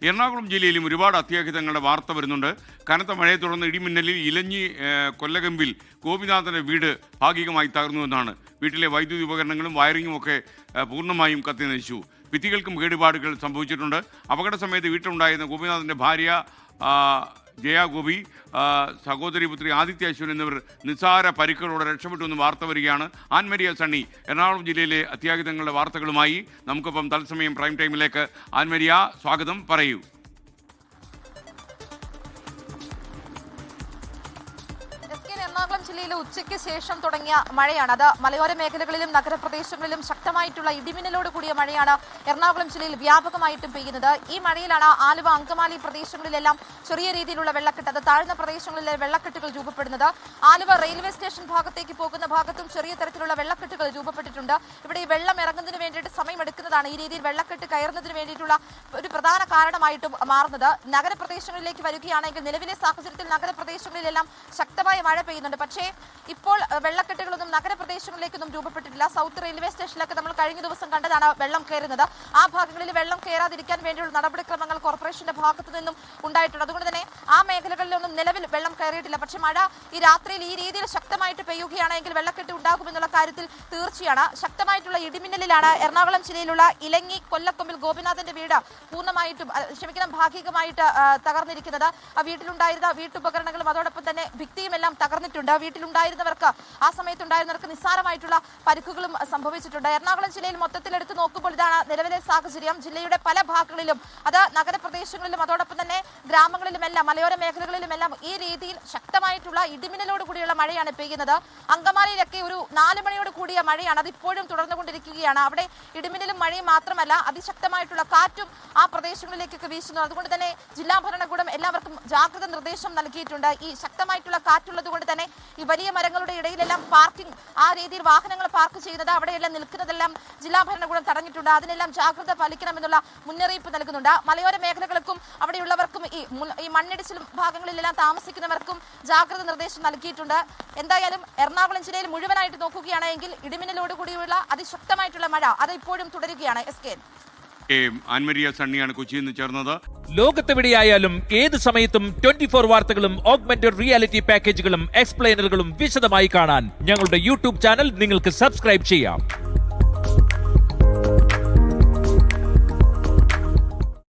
എറണാകുളം ജില്ലയിലും ഒരുപാട് അത്യാഹിതങ്ങളുടെ വാർത്ത വരുന്നുണ്ട്. കനത്ത മഴയെ തുടർന്ന് ഇടിമിന്നലിൽ ഇലഞ്ഞി കൊല്ലകമ്പിൽ ഗോപിനാഥന്റെ വീട് ഭാഗികമായി തകർന്നുവെന്നാണ്. വീട്ടിലെ വൈദ്യുതി ഉപകരണങ്ങളും വയറിങ്ങും ഒക്കെ പൂർണ്ണമായും കത്തി നശിച്ചു. ഭിത്തികൾക്കും കേടുപാടുകൾ സംഭവിച്ചിട്ടുണ്ട്. അപകട സമയത്ത് വീട്ടിലുണ്ടായിരുന്ന ഗോപിനാഥന്റെ ഭാര്യ ജയ ഗോപി, സഹോദരി പുത്രി ആദിത്യ അശ്വൻ എന്നിവർ നിസ്സാര പരിക്കുകളോടെ രക്ഷപ്പെട്ടുവെന്ന് വാർത്ത വരികയാണ്. ആൻമരിയ സണ്ണി എറണാകുളം ജില്ലയിലെ അത്യാഹിതങ്ങളുടെ വാർത്തകളുമായി നമുക്കൊപ്പം തത്സമയം പ്രൈം ടൈമിലേക്ക്. ആൻമരിയ, സ്വാഗതം, പറയൂ. എറണാകുളം ജില്ലയിലെ ഉച്ചയ്ക്ക് ശേഷം തുടങ്ങിയ മഴയാണ്. അത് മലയോര മേഖലകളിലും നഗരപ്രദേശങ്ങളിലും ശക്തമായിട്ടുള്ള ഇടിമിന്നലോട് കൂടിയ മഴയാണ് എറണാകുളം ജില്ലയിൽ വ്യാപകമായിട്ടും പെയ്യുന്നത്. ഈ മഴയിലാണ് ആലുവ, അങ്കമാലി പ്രദേശങ്ങളിലെല്ലാം ചെറിയ രീതിയിലുള്ള വെള്ളക്കെട്ട്, അത് താഴ്ന്ന പ്രദേശങ്ങളിലെ വെള്ളക്കെട്ടുകൾ രൂപപ്പെടുന്നത്. ആലുവ റെയിൽവേ സ്റ്റേഷൻ ഭാഗത്തേക്ക് പോകുന്ന ഭാഗത്തും ചെറിയ തരത്തിലുള്ള വെള്ളക്കെട്ടുകൾ രൂപപ്പെട്ടിട്ടുണ്ട്. ഇവിടെ ഈ വെള്ളം ഇറങ്ങുന്നതിന് വേണ്ടിയിട്ട് സമയമെടുക്കുന്നതാണ് ഈ രീതിയിൽ വെള്ളക്കെട്ട് കയറുന്നതിന് വേണ്ടിയിട്ടുള്ള ഒരു പ്രധാന കാരണമായിട്ടും മാറുന്നത്. നഗരപ്രദേശങ്ങളിലേക്ക് വരികയാണെങ്കിൽ നിലവിലെ സാഹചര്യത്തിൽ നഗരപ്രദേശങ്ങളിലെല്ലാം ശക്തമായ മഴ പെയ്യുന്നുണ്ട്. പക്ഷേ ഇപ്പോൾ വെള്ളക്കെട്ടുകളൊന്നും നഗരപ്രദേശങ്ങളിലേക്കൊന്നും രൂപപ്പെട്ടിട്ടില്ല. സൗത്ത് റെയിൽവേ സ്റ്റേഷനിലൊക്കെ നമ്മൾ കഴിഞ്ഞ ദിവസം കണ്ടതാണ് വെള്ളം കയറുന്നത്. ആ ഭാഗങ്ങളിൽ വെള്ളം കയറാതിരിക്കാൻ വേണ്ടിയുള്ള നടപടിക്രമങ്ങൾ കോർപ്പറേഷന്റെ ഭാഗത്തു നിന്നും ഉണ്ടായിട്ടുണ്ട്. അതുകൊണ്ട് തന്നെ ആ മേഖലകളിലൊന്നും നിലവിൽ വെള്ളം കയറിയിട്ടില്ല. പക്ഷേ മഴ ഈ രാത്രിയിൽ ഈ രീതിയിൽ ശക്തമായിട്ട് പെയ്യുകയാണെങ്കിൽ വെള്ളക്കെട്ട് ഉണ്ടാകുമെന്നുള്ള കാര്യത്തിൽ തീർച്ചയാണ്. ശക്തമായിട്ടുള്ള ഇടിമിന്നലിലാണ് എറണാകുളം ജില്ലയിലുള്ള ഇലഞ്ഞി കൊല്ലക്കൊമ്പിൽ ഗോപിനാഥന്റെ വീട് പൂർണ്ണമായിട്ടും ഭാഗികമായിട്ട് തകർന്നിരിക്കുന്നത്. ആ വീട്ടിലുണ്ടായിരുന്ന വീട്ടുപകരണങ്ങളും അതോടൊപ്പം തന്നെ ഭിത്തിയും എല്ലാം തകർന്നിട്ടുണ്ട്. വീട്ടിലുണ്ടായിരുന്നവർക്ക് ആ സമയത്തുണ്ടായിരുന്നവർക്ക് നിസ്സാരമായിട്ടുള്ള പരിക്കുകളും സംഭവിച്ചിട്ടുണ്ട്. എറണാകുളം ജില്ലയിൽ മൊത്തത്തിൽ എടുത്തു നോക്കുമ്പോൾ ഇതാണ് നിലവിലെ സാഹചര്യം. ജില്ലയുടെ പല ഭാഗങ്ങളിലും, അത് നഗരപ്രദേശങ്ങളിലും അതോടൊപ്പം തന്നെ ഗ്രാമങ്ങളിലുമെല്ലാം മലയോര മേഖലകളിലുമെല്ലാം ഈ രീതിയിൽ ശക്തമായിട്ടുള്ള ഇടിമിന്നലോട് കൂടിയുള്ള മഴയാണ് പെയ്യുന്നത്. അങ്കമാലിയിലൊക്കെ ഒരു 4 മണിയോട് കൂടിയ മഴയാണ്, അതിപ്പോഴും തുടർന്നുകൊണ്ടിരിക്കുകയാണ്. അവിടെ ഇടിമിന്നലും മഴയും മാത്രമല്ല, അതിശക്തമായിട്ടുള്ള കാറ്റും ആ പ്രദേശങ്ങളിലേക്കൊക്കെ വീശുന്നു. അതുകൊണ്ട് തന്നെ ജില്ലാ ഭരണകൂടം എല്ലാവർക്കും ജാഗ്രത നിർദ്ദേശം നൽകിയിട്ടുണ്ട്. ഈ ശക്തമായിട്ടുള്ള കാറ്റുള്ളത് കൊണ്ട് തന്നെ ഈ വലിയ മരങ്ങളുടെ ഇടയിലെല്ലാം പാർക്കിംഗ്, ആ രീതിയിൽ വാഹനങ്ങൾ പാർക്ക് ചെയ്യുന്നത്, അവിടെയെല്ലാം നിൽക്കുന്നതെല്ലാം ജില്ലാ ഭരണകൂടം തടഞ്ഞിട്ടുണ്ട്. അതിനെല്ലാം ജാഗ്രത പാലിക്കണമെന്നുള്ള മുന്നറിയിപ്പ് നൽകുന്നുണ്ട്. മലയോര മേഖലകൾക്കും അവിടെയുള്ളവർക്കും ഈ മണ്ണിടിച്ചിലും ഭാഗങ്ങളിലെല്ലാം താമസിക്കുന്നവർക്കും ജാഗ്രത നിർദ്ദേശം നൽകിയിട്ടുണ്ട്. എന്തായാലും എറണാകുളം ജില്ലയിൽ മുഴുവനായിട്ട് നോക്കുകയാണെങ്കിൽ ഇടിമിന്നലോട് കൂടിയുള്ള അതിശക്തമായിട്ടുള്ള മഴ അത് ഇപ്പോഴും തുടരുകയാണ്. ആൻമരിയ സണ്ണിയാണ് കൊച്ചിയിൽ നിന്ന് ചേർന്നത്. ലോകത്തെവിടെയായാലും ഏത് സമയത്തും 24 വാർത്തകളും ഓഗ്മെന്റഡ് റിയാലിറ്റി പാക്കേജുകളും എക്സ്പ്ലെയിനറുകളും വിശദമായി കാണാൻ ഞങ്ങളുടെ യൂട്യൂബ് ചാനൽ നിങ്ങൾക്ക് സബ്സ്ക്രൈബ് ചെയ്യാം.